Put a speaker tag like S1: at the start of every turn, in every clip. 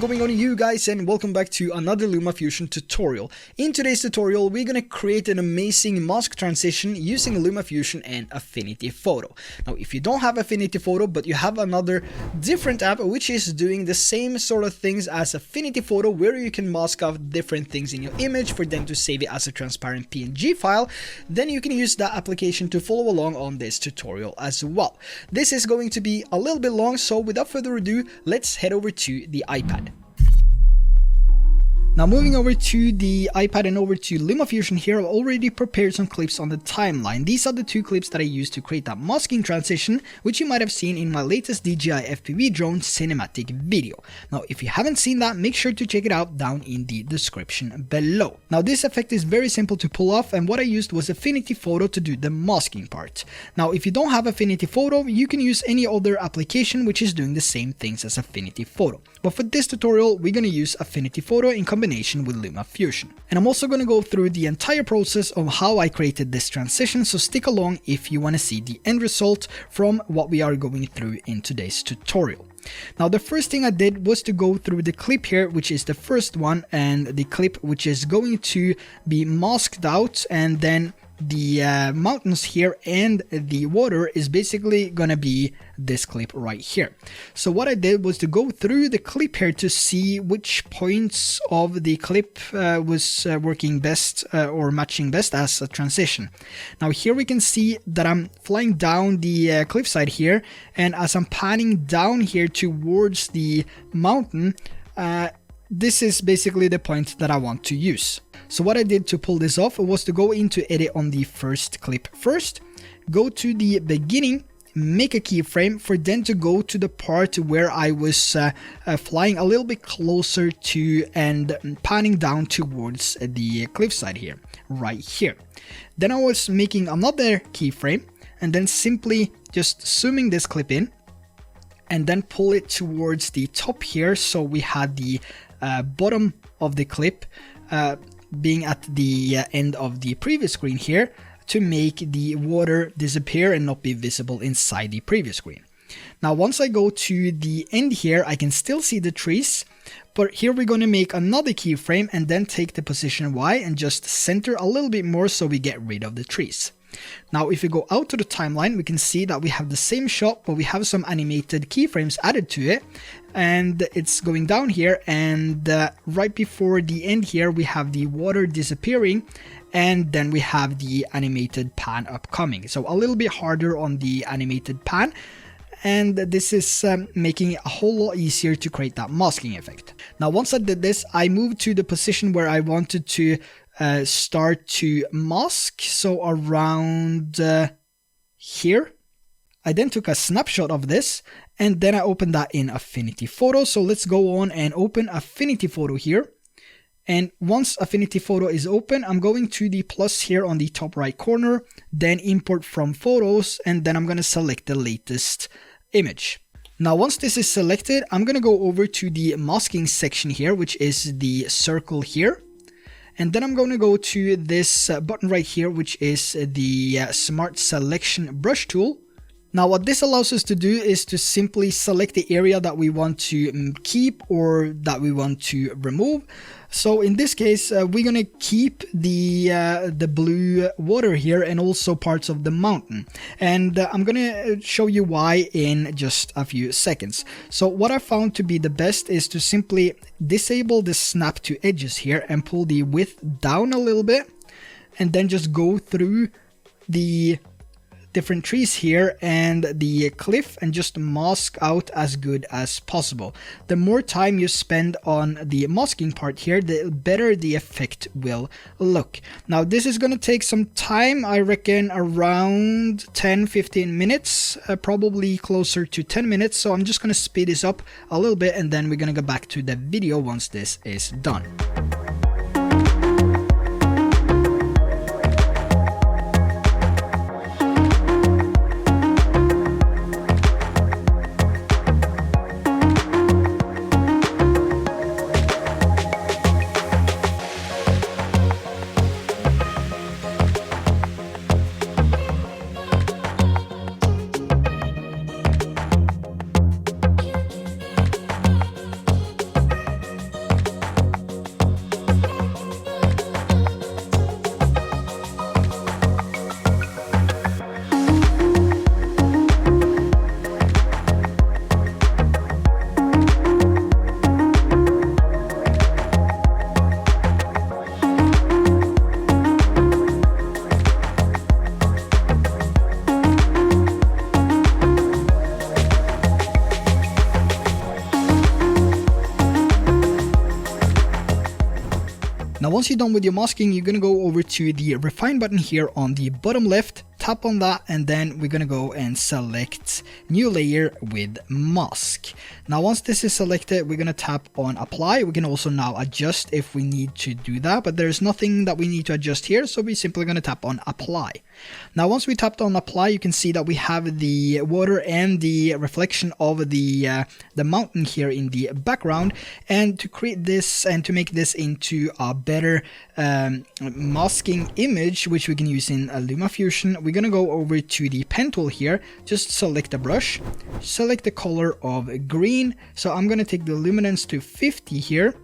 S1: going on, you guys, and welcome back to another LumaFusion tutorial. In today's tutorial, we're gonna create an amazing mask transition using LumaFusion and Affinity Photo. Now, if you don't have Affinity Photo, but you have another different app which is doing the same sort of things as Affinity Photo, where you can mask out different things in your image for them to save it as a transparent PNG file, then you can use that application to follow along on this tutorial as well. This is going to be a little bit long, so without further ado, let's head over to the iPad. Now, moving over to the iPad and over to LumaFusion here, I've already prepared some clips on the timeline. These are the two clips that I used to create that masking transition, which you might have seen in my latest DJI FPV drone cinematic video. Now, if you haven't seen that, make sure to check it out down in the description below. Now, this effect is very simple to pull off, and what I used was Affinity Photo to do the masking part. Now, if you don't have Affinity Photo, you can use any other application which is doing the same things as Affinity Photo. But for this tutorial, we're going to use Affinity Photo in combination with LumaFusion. And I'm also going to go through the entire process of how I created this transition, so stick along if you want to see the end result from what we are going through in today's tutorial. Now, the first thing I did was to go through the clip here, which is the first one, and the clip which is going to be masked out, and then the mountains here and the water is basically gonna be this clip right here. So what I did was to go through the clip here to see which points of the clip was working best or matching best as a transition. Now, here we can see that I'm flying down the cliffside here, and as I'm panning down here towards the mountain, this is basically the point that I want to use. So what I did to pull this off was to go into edit on the first clip first, go to the beginning, make a keyframe for then to go to the part where I was flying a little bit closer to and panning down towards the cliffside here, right here. Then I was making another keyframe and then simply just zooming this clip in and then pull it towards the top here, so we had the bottom of the clip being at the end of the previous screen here, to make the water disappear and not be visible inside the previous screen. Now, once I go to the end here, I can still see the trees, but here we're going to make another keyframe and then take the position Y and just center a little bit more so we get rid of the trees. Now, if we go out to the timeline, we can see that we have the same shot, but we have some animated keyframes added to it, and it's going down here, and right before the end here, we have the water disappearing, and then we have the animated pan upcoming. So a little bit harder on the animated pan, and this is making it a whole lot easier to create that masking effect. Now, once I did this, I moved to the position where I wanted to start to mask, so around here. I then took a snapshot of this, and then I opened that in Affinity Photo. So let's go on and open Affinity Photo here. And once Affinity Photo is open, I'm going to the plus here on the top right corner, then import from photos, and then I'm going to select the latest image. Now, once this is selected, I'm going to go over to the masking section here, which is the circle here. And then I'm going to go to this button right here, which is the Smart Selection Brush tool. Now, what this allows us to do is to simply select the area that we want to keep or that we want to remove. So in this case, we're going to keep the blue water here and also parts of the mountain. And I'm going to show you why in just a few seconds. So what I found to be the best is to simply disable the snap to edges here and pull the width down a little bit, and then just go through the different trees here and the cliff and just mask out as good as possible. The more time you spend on the masking part here, the better the effect will look. Now, this is going to take some time, I reckon around 10-15 minutes, probably closer to 10 minutes. So I'm just going to speed this up a little bit, and then we're going to go back to the video once this is done. once you're done with your masking, you're going to go over to the refine button here on the bottom left, tap on that, and then we're going to go and select new layer with mask. Now once this is selected, we're going to tap on apply. We can also now adjust if we need to do that, but there's nothing that we need to adjust here, so we're simply going to tap on apply. Now once we tapped on apply, you can see that we have the water and the reflection of the mountain here in the background. And to create this and to make this into a better masking image, which we can use in LumaFusion, we're going to go over to the pen tool here, just select the brush, select the color of green. So I'm going to take the luminance to 50 here,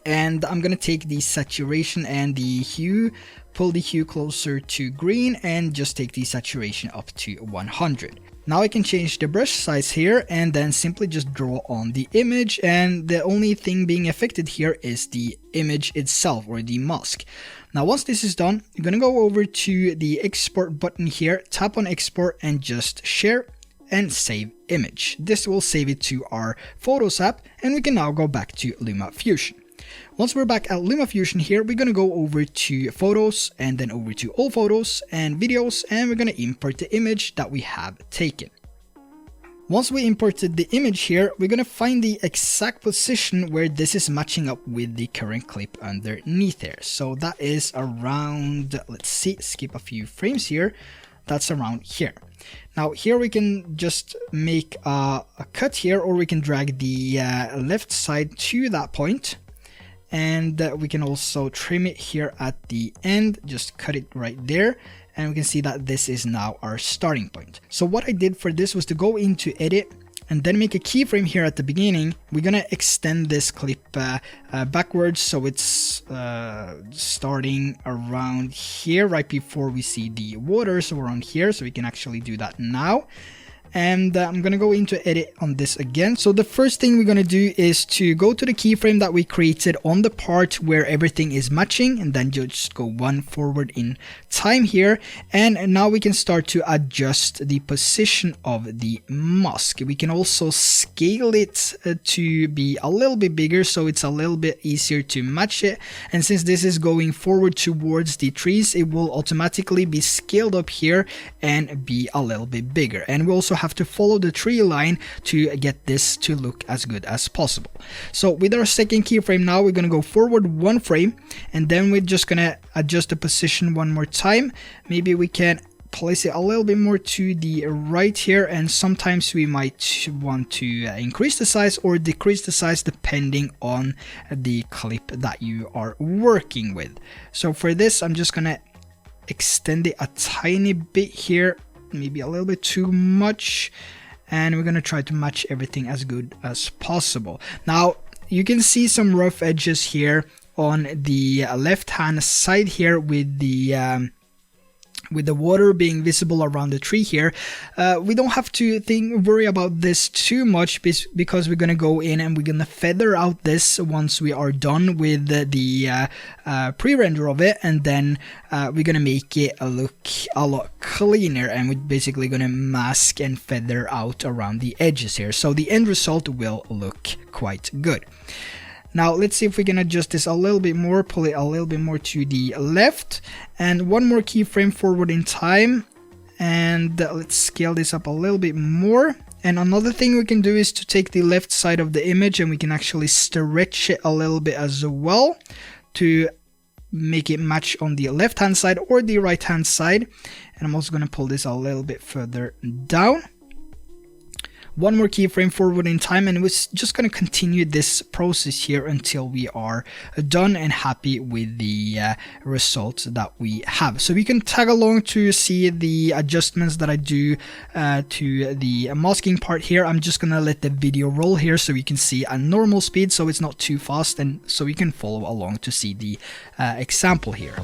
S1: and I'm going to take the saturation and the hue, pull the hue closer to green, and just take the saturation up to 100. Now I can change the brush size here and then simply just draw on the image, and the only thing being affected here is the image itself, or the mask. Now once this is done, you're going to go over to the export button here, tap on export and just share and save image. This will save it to our Photos app, and we can now go back to LumaFusion. Once we're back at LumaFusion here, we're going to go over to Photos and then over to All Photos and Videos, and we're going to import the image that we have taken. Once we imported the image here, we're going to find the exact position where this is matching up with the current clip underneath there. So that is around, let's see, skip a few frames here. That's around here. Now here we can just make a cut here, or we can drag the left side to that point. And we can also trim it here at the end, just cut it right there, and we can see that this is now our starting point. So what I did for this was to go into edit and then make a keyframe here at the beginning. We're gonna extend this clip backwards, so it's starting around here right before we see the water, so around here, so we can actually do that now. And I'm gonna go into edit on this again. So the first thing we're gonna do is to go to the keyframe that we created on the part where everything is matching, and then just go one forward in time here. And now we can start to adjust the position of the mask. We can also scale it to be a little bit bigger, so it's a little bit easier to match it. And since this is going forward towards the trees, it will automatically be scaled up here and be a little bit bigger. And we also have to follow the tree line to get this to look as good as possible. So with our second keyframe now, we're going to go forward one frame, and then we're just going to adjust the position one more time. Maybe we can place it a little bit more to the right here, and sometimes we might want to increase the size or decrease the size depending on the clip that you are working with. So for this, I'm just going to extend it a tiny bit here, maybe a little bit too much, and we're going to try to match everything as good as possible. Now you can see some rough edges here on the left hand side here with the water being visible around the tree here. We don't have to worry about this too much, because we're gonna go in and we're gonna feather out this once we are done with the pre-render of it, and then we're gonna make it look a lot cleaner, and we're basically gonna mask and feather out around the edges here, so the end result will look quite good. Now let's see if we can adjust this a little bit more, pull it a little bit more to the left, and one more keyframe forward in time, and let's scale this up a little bit more. And another thing we can do is to take the left side of the image, and we can actually stretch it a little bit as well to make it match on the left hand side or the right hand side. And I'm also going to pull this a little bit further down. One more keyframe forward in time, and we're just going to continue this process here until we are done and happy with the results that we have. So we can tag along to see the adjustments that I do to the masking part here. I'm just going to let the video roll here so we can see a normal speed, so it's not too fast, and so we can follow along to see the example here.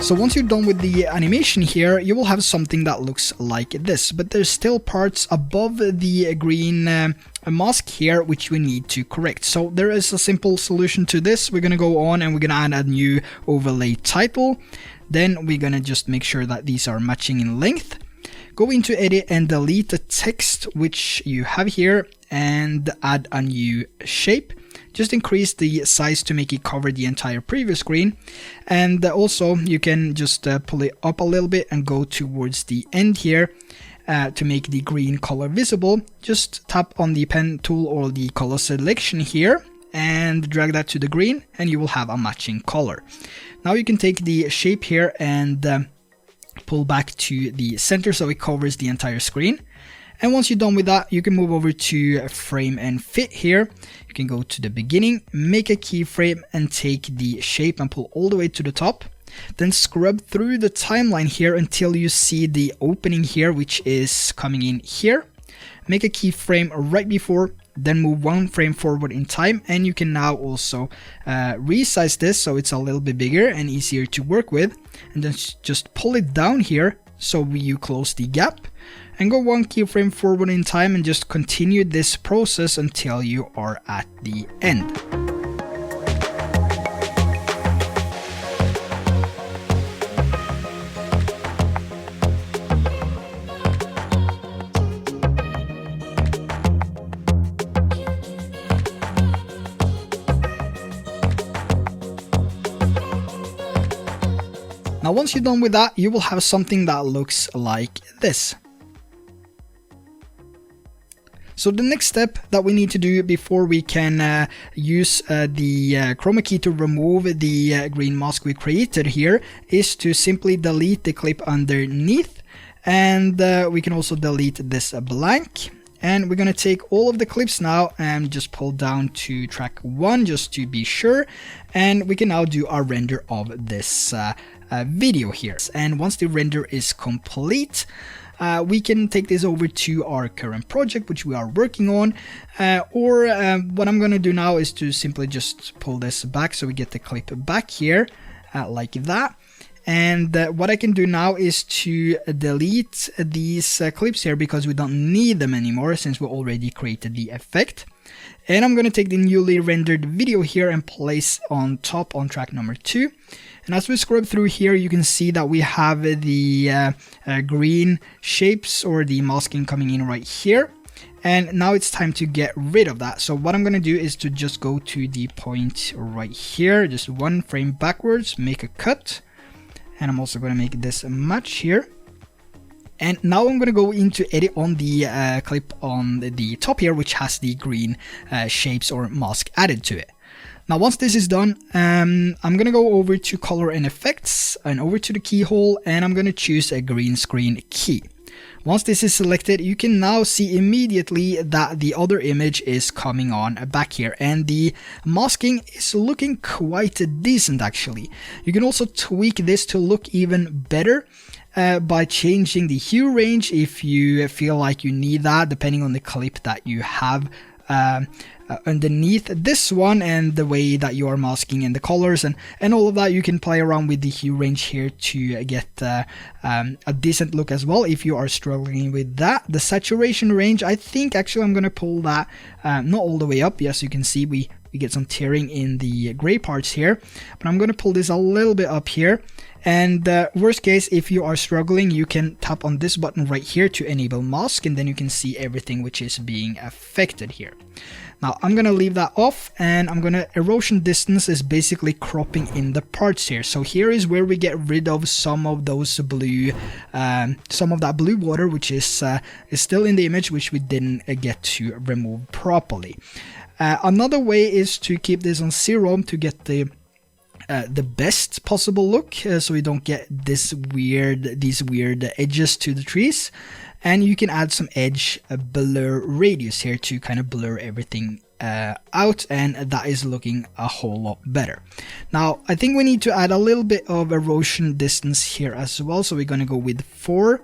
S1: So once you're done with the animation here, you will have something that looks like this, but there's still parts above the green mask here which we need to correct. So there is a simple solution to this. We're gonna go on and we're gonna add a new overlay title. Then we're gonna just make sure that these are matching in length. Go into edit and delete the text which you have here and add a new shape. Just increase the size to make it cover the entire previous screen, and also you can just pull it up a little bit and go towards the end here to make the green color visible. Just tap on the pen tool or the color selection here and drag that to the green and you will have a matching color. Now you can take the shape here and pull back to the center so it covers the entire screen. And once you're done with that, you can move over to frame and fit here. You can go to the beginning, make a keyframe and take the shape and pull all the way to the top. Then scrub through the timeline here until you see the opening here, which is coming in here. Make a keyframe right before, then move one frame forward in time, and you can now also resize this so it's a little bit bigger and easier to work with. And then just pull it down here so you close the gap. And go one keyframe forward in time and just continue this process until you are at the end. Now once you're done with that, you will have something that looks like this. So the next step that we need to do before we can use the chroma key to remove the green mask we created here is to simply delete the clip underneath, and we can also delete this blank. And we're going to take all of the clips now and just pull down to track 1 just to be sure, and we can now do our render of this video here. And once the render is complete, we can take this over to our current project which we are working on, or what I'm going to do now is to simply just pull this back so we get the clip back here like that. And what I can do now is to delete these clips here because we don't need them anymore since we already created the effect. And I'm going to take the newly rendered video here and place on top on track number 2. And as we scrub through here, you can see that we have the green shapes or the masking coming in right here. And now it's time to get rid of that. So what I'm going to do is to just go to the point right here, just one frame backwards, make a cut. And I'm also going to make this a match here. And now I'm going to go into edit on the clip on the top here, which has the green shapes or mask added to it. Now once this is done, I'm going to go over to color and effects and over to the keyhole, and I'm going to choose a green screen key. Once this is selected, you can now see immediately that the other image is coming on back here, and the masking is looking quite decent actually. You can also tweak this to look even better by changing the hue range if you feel like you need that, depending on the clip that you have underneath this one and the way that you are masking and the colors and all of that. You can play around with the hue range here to get a decent look as well if you are struggling with that. The saturation range, I think actually I'm going to pull that not all the way up. Yes, you can see we get some tearing in the gray parts here, but I'm going to pull this a little bit up here. And worst case, if you are struggling, you can tap on this button right here to enable mask, and then you can see everything which is being affected here. Now I'm gonna leave that off, and I'm gonna erosion distance is basically cropping in the parts here. So here is where we get rid of some of those blue, some of that blue water which is still in the image, which we didn't get to remove properly. Another way is to keep this on 0 to get the best possible look, so we don't get these weird edges to the trees. And you can add some edge blur radius here to kind of blur everything out, and that is looking a whole lot better. Now I think we need to add a little bit of erosion distance here as well, so we're going to go with 4.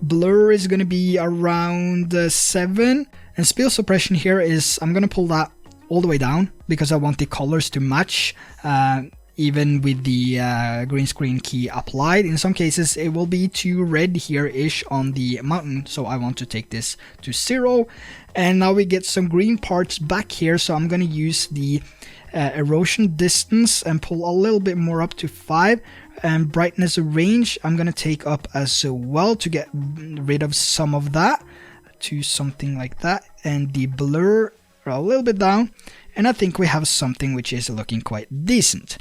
S1: Blur is going to be around 7, and spill suppression here is, I'm going to pull that all the way down because I want the colors to match even with the green screen key applied. In some cases it will be too red here-ish on the mountain, so I want to take this to 0. And now we get some green parts back here, so I'm going to use the erosion distance and pull a little bit more up to 5. And brightness range I'm going to take up as well to get rid of some of that to something like that. And the blur a little bit down, and I think we have something which is looking quite decent.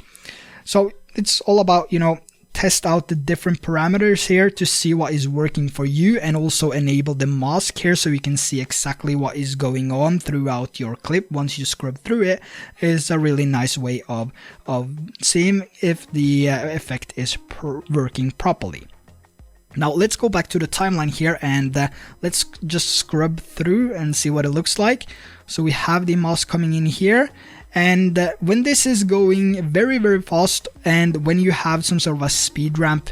S1: So it's all about, you know, test out the different parameters here to see what is working for you, and also enable the mask here so you can see exactly what is going on throughout your clip. Once you scrub through it, is a really nice way of seeing if the effect is working properly. Now let's go back to the timeline here, and let's just scrub through and see what it looks like. So we have the mask coming in here, and when this is going very fast, and when you have some sort of a speed ramp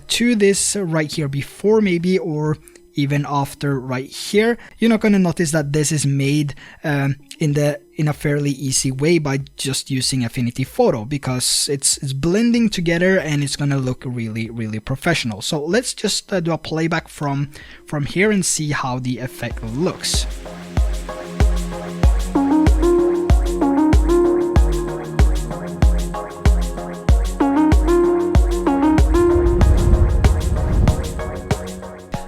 S1: to this right here before maybe, or even after right here, you're not going to notice that this is made in a fairly easy way by just using Affinity Photo, because it's blending together and it's going to look really professional. So let's just do a playback from here and see how the effect looks.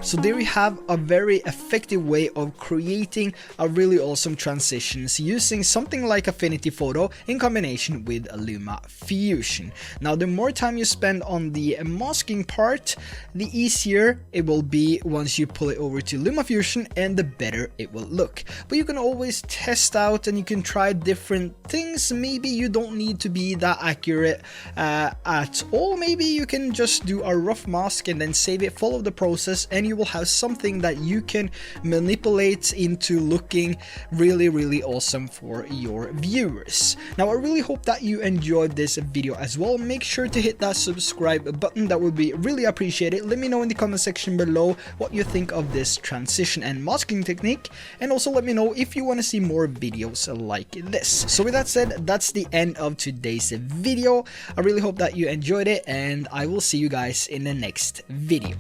S1: So there we have a very effective way of creating a really awesome transitions using something like Affinity Photo in combination with LumaFusion. Now the more time you spend on the masking part, the easier it will be once you pull it over to LumaFusion, and the better it will look. But you can always test out and you can try different things. Maybe you don't need to be that accurate at all. Maybe you can just do a rough mask and then save it, follow the process, and you will have something that you can manipulate into looking really awesome for your viewers. Now I really hope that you enjoyed this video as well. Make sure to hit that subscribe button, that would be really appreciated. Let me know in the comment section below what you think of this transition and masking technique, and also let me know if you want to see more videos like this. So with that said, that's the end of today's video. I really hope that you enjoyed it, and I will see you guys in the next video.